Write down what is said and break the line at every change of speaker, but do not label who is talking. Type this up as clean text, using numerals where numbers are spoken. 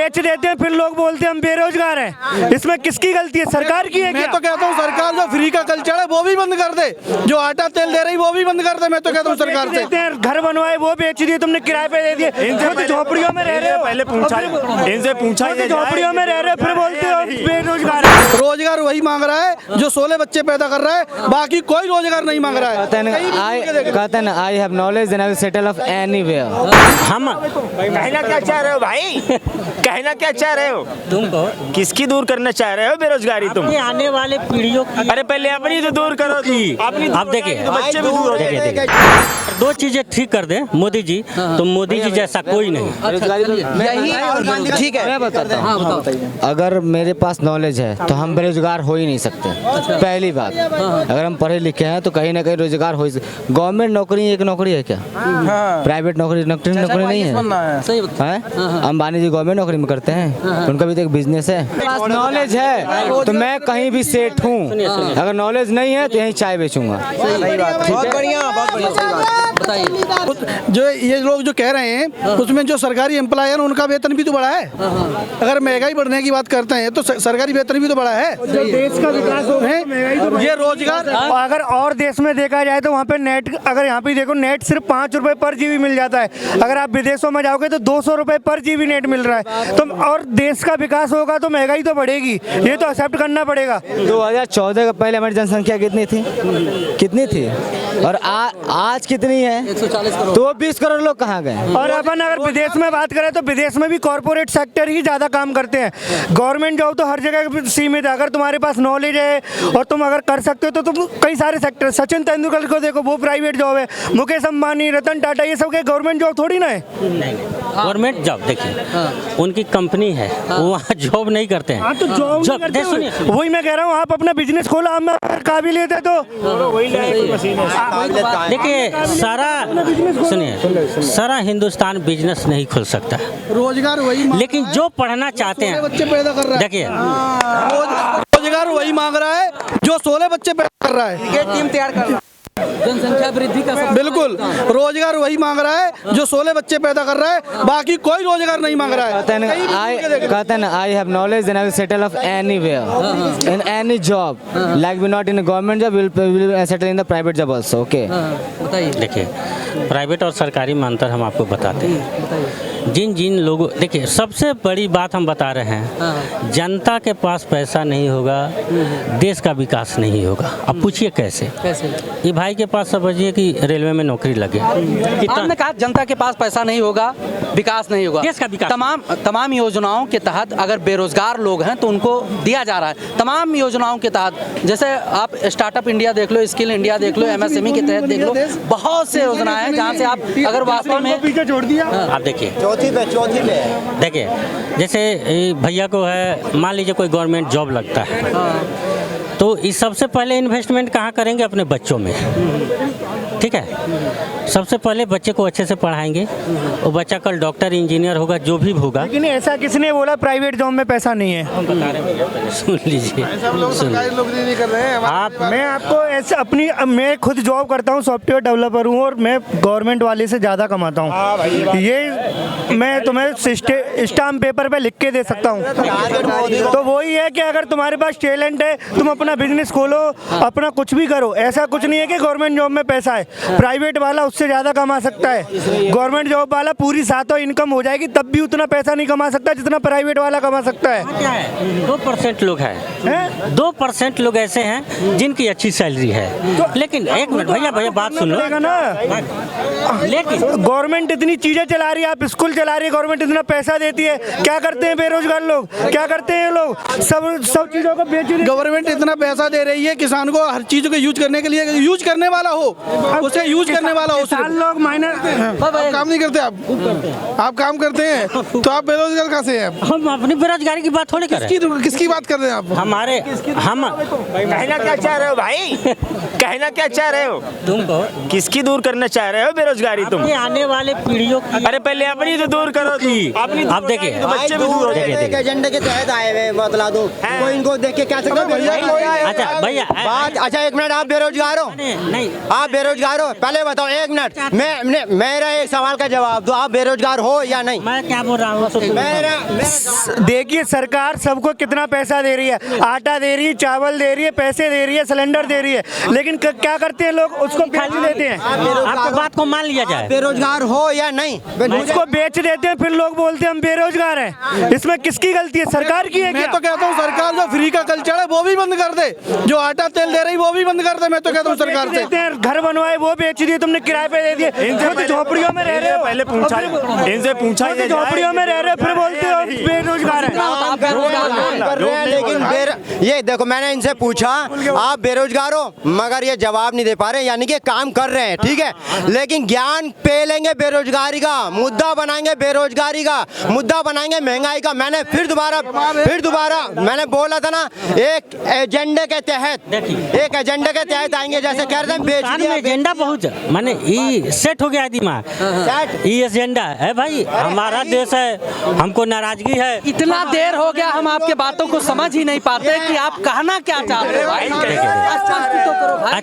बेच देते हैं, फिर लोग बोलते हैं हम बेरोजगार हैं। इसमें किसकी गलती है? सरकार की है।
मैं तो कहता हूँ सरकार जो फ्री का कल्चर है वो भी बंद कर दे, जो आटा तेल दे रही वो भी बंद कर दे। मैं तो कहता हूँ सरकार से
घर बनवाए वो बेच दिए, तुमने किराए पे दे दिए। इनसे झोपड़ियों में रह रहे हो, पहले इनसे पूछा, झोपड़ियों में रह रहे हो, फिर बोलते हो बेरोजगार।
रोजगार वही मांग रहा है जो 16 बच्चे पैदा कर रहा है, बाकी कोई रोजगार नहीं मांग रहा है।
कहते हैं I have knowledge and I will settle off anywhere.
हम कहना क्या चाह रहे हो भाई? कहना क्या चाह रहे हो तुम? किसकी दूर करना चाह रहे हो बेरोजगारी तुम?
आने वाले पीढ़ियों की।
अरे पहले अपनी तो दूर करो अपनी।
आप देखिए
बच्चे भी दूर हो जाएंगे।
दो चीजें ठीक कर दे मोदी जी, तो मोदी जी जैसा कोई नहीं।
ठीक है, मैं बताता हूँ। अगर मेरे पास नॉलेज है तो हम बेरोजगार हो ही नहीं सकते। पहली बात, अगर हम पढ़े लिखे हैं तो कहीं ना कहीं रोजगार हो ही सकते। गवर्नमेंट नौकरी एक नौकरी है क्या? प्राइवेट नौकरी नहीं है। अंबानी जी गवर्नमेंट नौकरी में करते हैं, उनका भी तो एक बिजनेस है। नॉलेज है तो मैं कहीं भी सेट हूँ, अगर नॉलेज नहीं है तो यहीं चाय बेचूंगा।
बहुत बढ़िया, बहुत बढ़िया। बताइए, जो ये लोग जो कह रहे हैं उसमें जो सरकारी एम्प्लॉय है उनका वेतन भी तो बढ़ा है। अगर महंगाई बढ़ने की बात करते हैं तो सरकारी वेतन भी तो बढ़ा है।
देश का विकास हो है,
ये रोजगार
अगर और देश में देखा जाए तो वहाँ पे नेट, अगर यहाँ पे देखो नेट सिर्फ 5 रुपए पर जीबी मिल जाता है। अगर आप विदेशों में जाओगे तो 200 रुपए पर जीबी नेट मिल रहा है। तो और देश का विकास होगा तो महंगाई तो बढ़ेगी, ये तो एक्सेप्ट करना पड़ेगा।
2014 के पहले हमारी जनसंख्या कितनी थी और आज कितनी है? 140 करोड़। तो 20 करोड़ लोग कहाँ गए?
और अपन अगर विदेश में बात करें तो विदेश में भी कॉर्पोरेट सेक्टर ही ज़्यादा काम करते हैं। गवर्नमेंट जॉब तो हर जगह सीमित है। अगर तुम्हारे पास नॉलेज है और तुम अगर कर सकते हो तो तुम कई सारे सेक्टर, सचिन तेंदुलकर को देखो, वो प्राइवेट जॉब है। मुकेश अंबानी, रतन टाटा, ये सब के गवर्नमेंट जॉब थोड़ी ना है।
गवर्नमेंट जॉब देखिए, उनकी कंपनी है, वो वहाँ जॉब नहीं करते हैं।
तो जॉब वही मैं कह रहा हूँ, आप अपना बिजनेस खोलो, आप में काबिलियत है तो
देखिए सारा हिंदुस्तान बिजनेस नहीं खोल सकता,
रोजगार वही,
लेकिन जो पढ़ना चाहते हैं
बच्चे पैदा कर रहा है।
देखिए
रोजगार वही मांग रहा है जो 16 बच्चे पैदा कर रहा है। टीम तैयार कर रहा है, जनसंख्या वृद्धि का बिल्कुल रोजगार वही मांग रहा है जो 16 बच्चे पैदा कर रहा है, बाकी कोई रोजगार नहीं मांग रहा है।
कहते हैं I have knowledge and I will settle off anywhere in any job, like we not in government job, will settle in the private job also. Okay,
बताइए। देखिए प्राइवेट और सरकारी में अंतर हम आपको बताते हैं। जिन लोगों, देखिए सबसे बड़ी बात हम बता रहे हैं, जनता के पास पैसा नहीं होगा, देश का विकास नहीं होगा। अब पूछिए कैसे? ये भाई के पास समझिए कि रेलवे में नौकरी लगे,
आपने कहा जनता के पास पैसा नहीं होगा, विकास नहीं होगा।
देश का विकास
तमाम योजनाओं के तहत अगर बेरोजगार लोग हैं तो उनको दिया जा रहा है। तमाम योजनाओं के तहत, जैसे आप स्टार्टअप इंडिया देख लो, स्किल इंडिया देख लो, MSME के तहत देख लो, बहुत से योजनाएं हैं जहाँ से आप अगर वास्तव में
छोड़ दिया।
आप देखिए देखिए, जैसे भैया को है, मान लीजिए कोई गवर्नमेंट जॉब लगता है, तो इस सबसे पहले इन्वेस्टमेंट कहाँ करेंगे? अपने बच्चों में, ठीक है। सबसे पहले बच्चे को अच्छे से पढ़ाएंगे, वो बच्चा कल डॉक्टर इंजीनियर होगा, जो भी होगा।
लेकिन ऐसा किसने बोला प्राइवेट जॉब में पैसा नहीं है?
हम बता रहे हैं, सुन लीजिए।
मैं आपको ऐसे मैं खुद जॉब करता हूँ, सॉफ्टवेयर डेवलपर हूँ, और मैं गवर्नमेंट वाले से ज़्यादा कमाता हूँ। ये मैं तुम्हें स्टाम्प पेपर पे लिख के दे सकता हूँ। तो वही है कि अगर तुम्हारे पास टैलेंट है, तुम अपना बिजनेस खोलो, अपना कुछ भी करो। ऐसा कुछ नहीं है कि गवर्नमेंट जॉब में पैसा है, प्राइवेट वाला उससे ज़्यादा कमा सकता है। गवर्नमेंट जॉब वाला पूरी सातों इनकम हो जाएगी, तब भी उतना पैसा नहीं कमा सकता जितना प्राइवेट वाला कमा सकता है।
क्या है, 2% लोग हैं, 2% लोग ऐसे हैं जिनकी अच्छी सैलरी है। लेकिन एक मिनट भैया बात सुन लो
ना,
लेकिन
गवर्नमेंट इतनी चीजें चला रही है, आप स्कूल चला रही है, गवर्नमेंट इतना पैसा देती है, क्या करते हैं बेरोजगार लोग? क्या करते हैं लोग? सब चीजों को बेच रही।
गवर्नमेंट इतना पैसा दे रही है किसान को, हर चीज को यूज करने के लिए, यूज करने वाला हो, उसे यूज करने वाला हो।
लोग माइनर
काम नहीं करते, आप काम करते हैं तो आप बेरोजगार कहाँ से हैं?
हम अपनी बेरोजगारी की बात थोड़ी कर रहे हैं।
किसकी बात कर रहे हैं आप?
हम कहना क्या चाह रहे हो भाई?
कहना क्या चाह रहे हो?
तुम कहो
किसकी दूर करना चाह रहे हो बेरोजगारी तुम?
ये आने वाले पीढ़ियों की
अरे पहले अपनी तो दूर करो तुम। अपनी
अब देखिए,
तो बच्चे भी दूर हो
देखिए,
जाएंगे।
देखिए।
एजेंडे के तहत आए हुए बतला दो कोई इनको देख के क्या सकता
अच्छा भैया
बात। अच्छा एक मिनट, आप बेरोजगार हो?
नहीं
आप बेरोजगार हो? पहले बताओ, एक मिनट, मेरा एक सवाल का जवाब दो, आप बेरोजगार हो या नहीं?
मैं क्या बोल रहा हूँ
देखिए सरकार सबको कितना पैसा दे रही है, आटा दे रही है, चावल दे रही है, पैसे दे रही है, सिलेंडर दे रही है, लेकिन क्या करते हैं लोग? उसको बेच देते हैं।
आपकी बात को मान लिया जाए।
बेरोजगार हो या नहीं?
उसको बेच देते हैं, फिर लोग बोलते हैं हम बेरोजगार हैं। इसमें किसकी गलती है? सरकार की है
मैं
क्या?
तो कहता हूँ सरकार जो फ्री का कल्चर है वो भी बंद कर दे, जो आटा तेल दे रही वो भी बंद कर दे। मैं तो कहता हूँ सरकार से
देते हैं, घर बनवाए वो बेच दिए, तुमने किराए पे दे दिए। इनसे झोपड़ियों में रह रहे हो,
पहले पूछा इनसे पूछा ही
झोपड़ियों में रह रहे हो, फिर बोलते हो बेरोजगार है।
काम कर रहे हैं, लेकिन ये देखो, मैंने इनसे पूछा आप बेरोजगार हो, मगर ये जवाब नहीं दे पा रहे, यानी कि काम कर रहे हैं, ठीक है, लेकिन ज्ञान पे लेंगे बेरोजगारी का, मुद्दा बनाएंगे बेरोजगारी का, मुद्दा बनाएंगे महंगाई का। मैंने फिर दोबारा मैंने बोला था ना, एक एजेंडे के तहत आएंगे, जैसे कह रहे हैं बेच दिया।
एजेंडा बहुत माने ये सेट हो गया है दिमाग, ये एजेंडा है भाई, हमारा देश है, हमको नाराजगी है।
इतना देर हो गया, हम आपके बातों को समझ ही नहीं पाते कि आप कहना क्या चाहते हो भाई। स्पष्ट तो करो भाई।